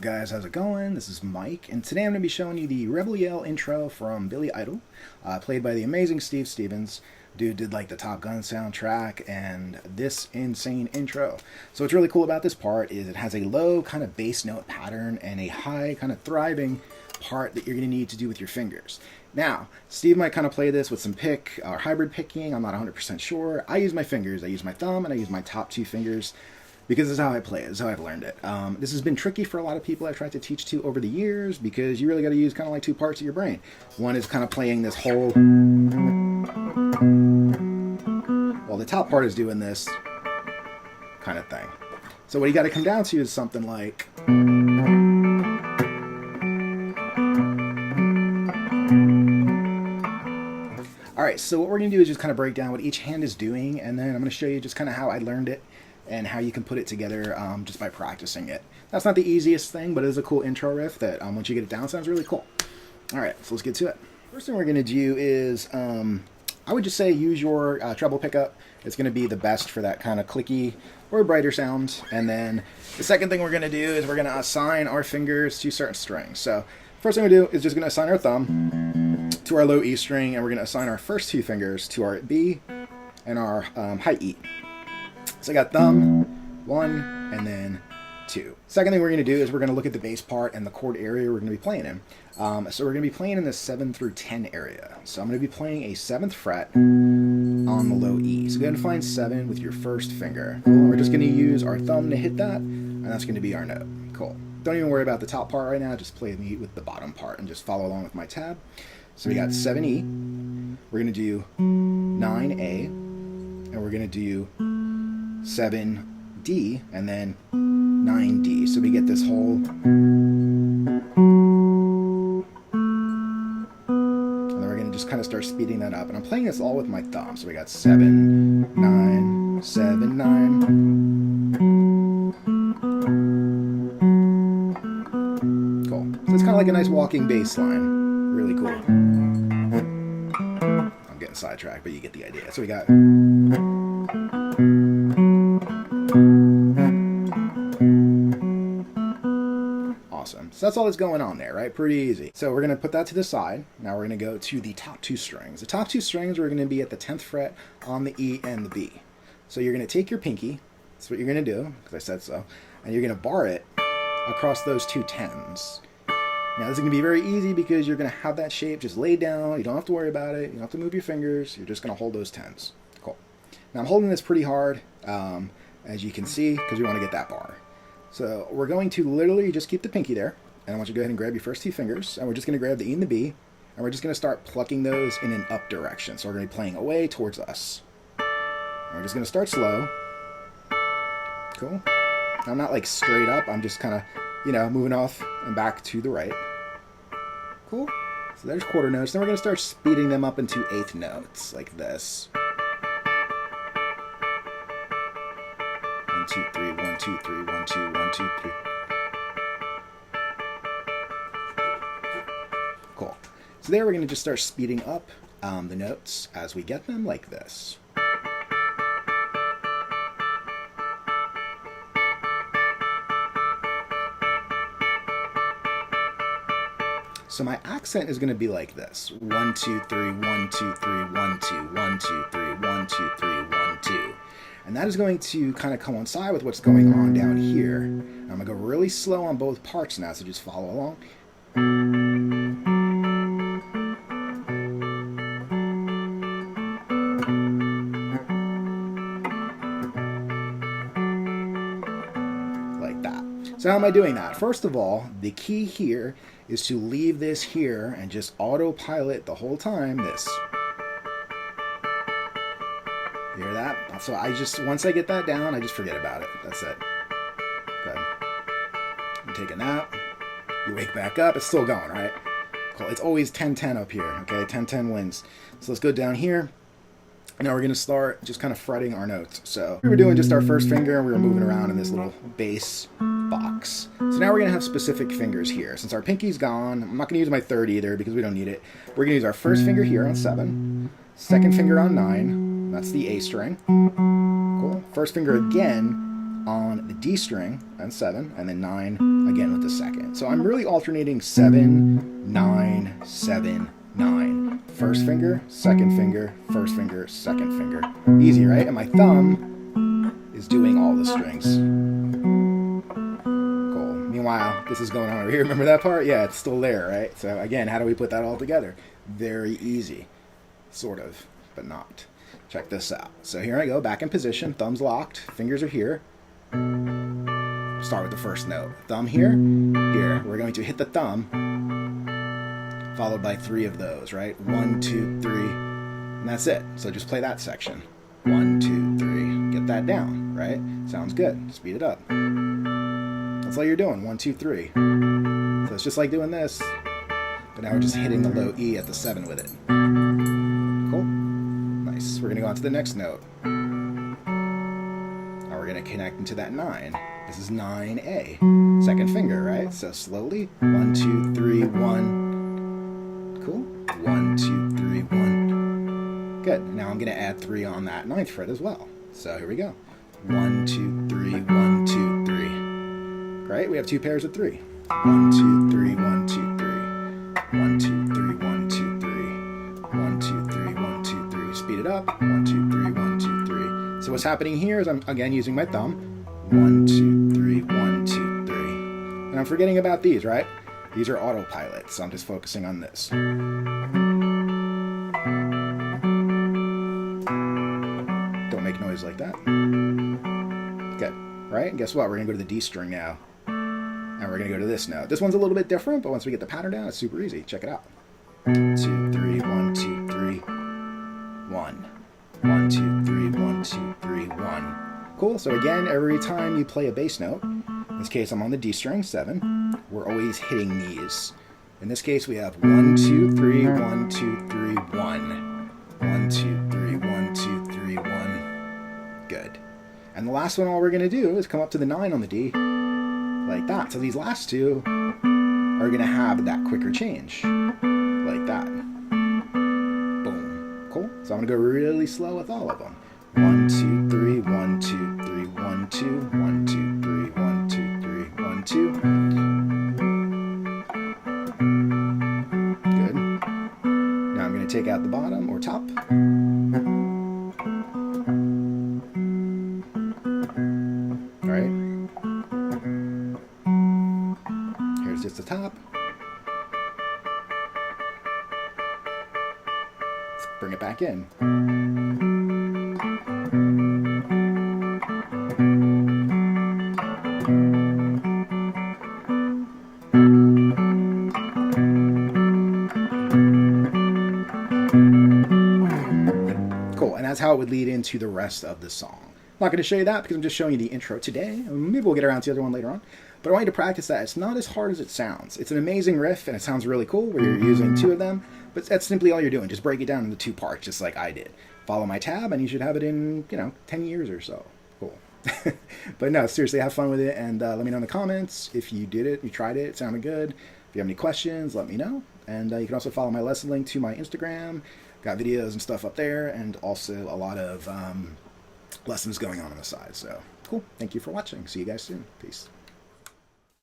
guys, how's it going? This is Mike, and today I'm going to be showing you the Rebel Yell intro from Billy Idol, played by the amazing Steve Stevens. Dude did like the Top Gun soundtrack and this insane intro. So what's really cool about this part is it has a low kind of bass note pattern and a high kind of thriving part that you're going to need to do with your fingers. Now, Steve might kind of play this with some pick or hybrid picking. I'm not 100% sure. I use my fingers. I use my thumb and I use my top two fingers, because this is how I play it. This is how I've learned it. This has been tricky for a lot of people I've tried to teach to over the years, because you really got to use kind of like two parts of your brain. One is kind of playing this whole, while the top part is doing this kind of thing. So what you got to come down to is something like, alright, so what we're going to do is just kind of break down what each hand is doing, and then I'm going to show you just kind of how I learned it and how you can put it together just by practicing it. That's not the easiest thing, but it is a cool intro riff that once you get it down, sounds really cool. Alright, so let's get to it. First thing we're going to do is, I would just say use your treble pickup. It's going to be the best for that kind of clicky or brighter sound. And then the second thing we're going to do is we're going to assign our fingers to certain strings. So first thing we do is just going to assign our thumb to our low E string, and we're going to assign our first two fingers to our B and our high E. So I got thumb, 1, and then 2. Second thing we're going to do is we're going to look at the bass part and the chord area we're going to be playing in. So we're going to be playing in the 7 through 10 area. So I'm going to be playing a 7th fret on the low E. So go ahead and find 7 with your first finger. Cool. We're just going to use our thumb to hit that, and that's going to be our note. Cool. Don't even worry about the top part right now. Just play with the bottom part and just follow along with my tab. So we got 7E. We're going to do 9A, and we're going to do 7D, and then 9D. So we get this whole, and then we're going to just kind of start speeding that up. And I'm playing this all with my thumb. So we got 7, 9, 7, 9. Cool. So it's kind of like a nice walking bass line. Really cool. I'm getting sidetracked, but you get the idea. So we got, awesome. So that's all that's going on there, right? Pretty easy. So we're going to put that to the side. Now we're going to go to the top two strings. The top two strings are going to be at the 10th fret on the E and the B. So you're going to take your pinky, that's what you're going to do, because I said so, and you're going to bar it across those two 10s. Now this is going to be very easy because you're going to have that shape just laid down. You don't have to worry about it. You don't have to move your fingers. You're just going to hold those 10s. Cool. Now I'm holding this pretty hard, as you can see, because we want to get that bar. So we're going to literally just keep the pinky there, and I want you to go ahead and grab your first two fingers, and we're just going to grab the E and the B, and we're just going to start plucking those in an up direction. So we're going to be playing away towards us. And we're just going to start slow. Cool. Now, I'm not like straight up. I'm just kind of, moving off and back to the right. Cool. So there's quarter notes. Then we're going to start speeding them up into eighth notes, like this. 1, 2, 3, 1, 2, 3, 1, 2, 1, 2, 3. Cool. So there we're going to just start speeding up the notes as we get them, like this. So my accent is going to be like this. 1, 2, 3, 1, 2, 3, 1, 2, 1, 2, 3, 1, 2, 3, 1, 2. And that is going to kind of coincide with what's going on down here. I'm going to go really slow on both parts now, so just follow along. Like that. So how am I doing that? First of all, the key here is to leave this here and just autopilot the whole time this. You hear that? So once I get that down, I just forget about it. That's it. Good. You take a nap. You wake back up. It's still going, right? Cool. It's always 10-10 up here, okay? 10-10 wins. So let's go down here. And now we're going to start just kind of fretting our notes. So we were doing just our first finger, and we were moving around in this little bass box. So now we're going to have specific fingers here. Since our pinky's gone, I'm not going to use my third either because we don't need it. We're going to use our first finger here on 7, second finger on 9. That's the A string. Cool. First finger again on the D string and 7, and then 9 again with the second. So I'm really alternating 7, 9, 7, 9. First finger, second finger, first finger, second finger. Easy, right? And my thumb is doing all the strings. Cool. Meanwhile, this is going on over here. Remember that part? Yeah, it's still there, right? So again, how do we put that all together? Very easy. Sort of, but not. Check this out. So here I go, back in position, thumbs locked, fingers are here. Start with the first note. Thumb here, here. We're going to hit the thumb, followed by 3 of those, right? 1, 2, 3, and that's it. So just play that section. 1, 2, 3. Get that down, right? Sounds good. Speed it up. That's all you're doing. 1, 2, 3. So it's just like doing this, but now we're just hitting the low E at the 7 with it. Cool. Nice. We're going to go on to the next note. Now we're going to connect into that 9. This is 9A. Second finger, right? So slowly. 1, 2, 3, 1. Cool. 1, 2, 3, 1. Good. Now I'm going to add 3 on that 9th fret as well. So here we go. 1, 2, 3, 1, 2, 3. Right? We have 2 pairs of 3. 1, 2, 3, 1, 2, 3. 1, 2, 3, 1, 2, 3. 1, 2, 3, 1, 2, 3. Speed it up. 1, 2, 3, 1, 2, 3. So what's happening here is I'm again using my thumb. 1, 2, 3, 1, 2, 3. And I'm forgetting about these, right? These are autopilot, so I'm just focusing on this. Don't make noise like that. Good, right? And guess what? We're gonna go to the D string now. And we're gonna go to this note. This one's a little bit different, but once we get the pattern down, it's super easy. Check it out. 2, 3, 1, 2, 3, 1. 1, 2, 3, 1, 2, 3, 1. Cool, so again, every time you play a bass note, in this case I'm on the D string, 7, we're always hitting these. In this case we have 1, 2, 3, 1, 2, 3, 1. 1, 2, 3, 1, 2, 3, 1. Good. And the last one, all we're going to do is come up to the 9 on the D, like that. So these last two are going to have that quicker change, like that. Boom. Cool. So I'm going to go really slow with all of them. 1, 2, 3, 1, 2, 3, 1, 2, 1, 2, 3, 1, 2, 3, 1, 2. Good. Now I'm going to take out the bottom or top. All right. Here's just the top. Let's bring it back in. Cool, and that's how it would lead into the rest of the song. I'm not going to show you that because I'm just showing you the intro today. Maybe we'll get around to the other one later on. But I want you to practice that. It's not as hard as it sounds. It's an amazing riff, and it sounds really cool where you're using 2 of them. But that's simply all you're doing. Just break it down into 2 parts, just like I did. Follow my tab, and you should have it in, 10 years or so. Cool. But no, seriously, have fun with it, and let me know in the comments if you did it, you tried it, it sounded good. If you have any questions, let me know. And you can also follow my lesson link to my Instagram. Got videos and stuff up there, and also a lot of lessons going on the side. So cool. Thank you for watching. See you guys soon. Peace.